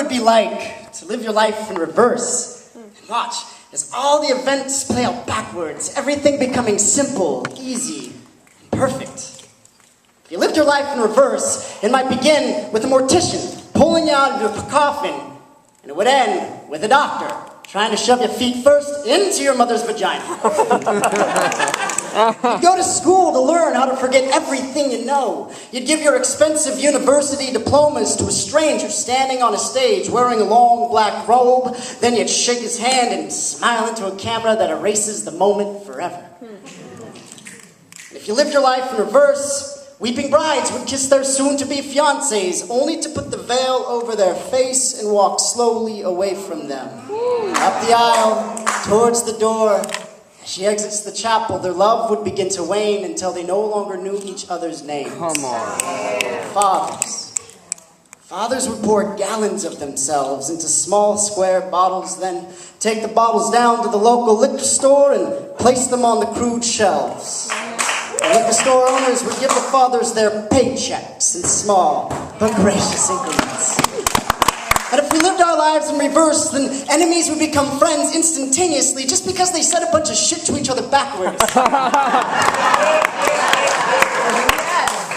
it be like to live your life in reverse? And watch as all the events play out backwards, everything becoming simple, easy, and perfect. If you lived your life in reverse, it might begin with a mortician pulling you out of your coffin, and it would end with a doctor trying to shove your feet first into your mother's vagina. You'd go to school to learn how to forget everything you know. You'd give your expensive university diplomas to a stranger standing on a stage wearing a long black robe. Then you'd shake his hand and smile into a camera that erases the moment forever. If you lived your life in reverse, weeping brides would kiss their soon-to-be fiancés, only to put the veil over their face and walk slowly away from them. Up the aisle, towards the door. As she exits the chapel, their love would begin to wane until they no longer knew each other's names. Come on. Fathers would pour gallons of themselves into small square bottles, then take the bottles down to the local liquor store and place them on the crude shelves. The liquor store owners would give the fathers their paychecks in small but gracious increments. And if we lived our lives in reverse, then enemies would become friends instantaneously just because they said a bunch of shit to each other backwards.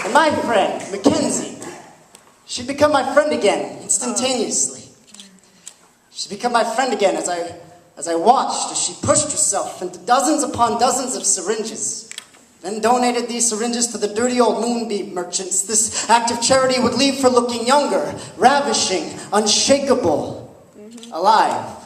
And my friend, Mackenzie, she'd become my friend again instantaneously. She'd become my friend again as I watched as she pushed herself into dozens upon dozens of syringes. Then donated these syringes to the dirty old moonbeam merchants. This act of charity would leave her looking younger, ravishing, unshakable, alive.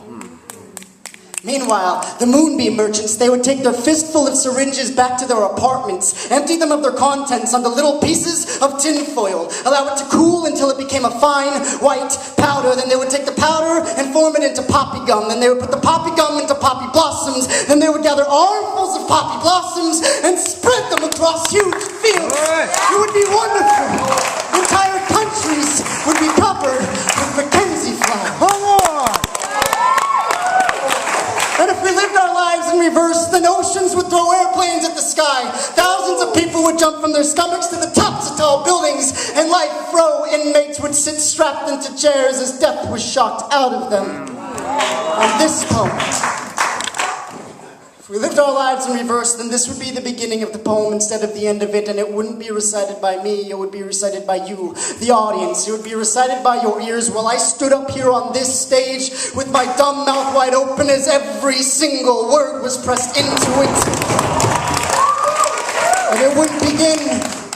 Meanwhile, the moonbeam merchants, they would take their fistful of syringes back to their apartments, empty them of their contents onto little pieces of tinfoil, allow it to cool until it became a fine white powder. Then they would take the powder and form it into poppy gum. Then they would put the poppy gum into poppy blossoms. Then they would gather armfuls of poppy blossoms and spread them across huge fields. It would be wonderful. Entire countries would be covered with Mackenzie flowers. Come on! And if we lived our lives in reverse, then oceans would throw airplanes at the sky. Thousands of people would jump from their stomachs to the tops of tall buildings, and life row inmates would sit strapped into chairs as death was shocked out of them. On this poem, if we lived our lives in reverse, then this would be the beginning of the poem instead of the end of it, and it wouldn't be recited by me, it would be recited by you, the audience. It would be recited by your ears while I stood up here on this stage with my dumb mouth wide open as every single word was pressed into it. And it wouldn't begin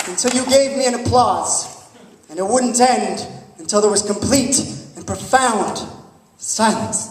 until you gave me an applause, and it wouldn't end until there was complete and profound silence.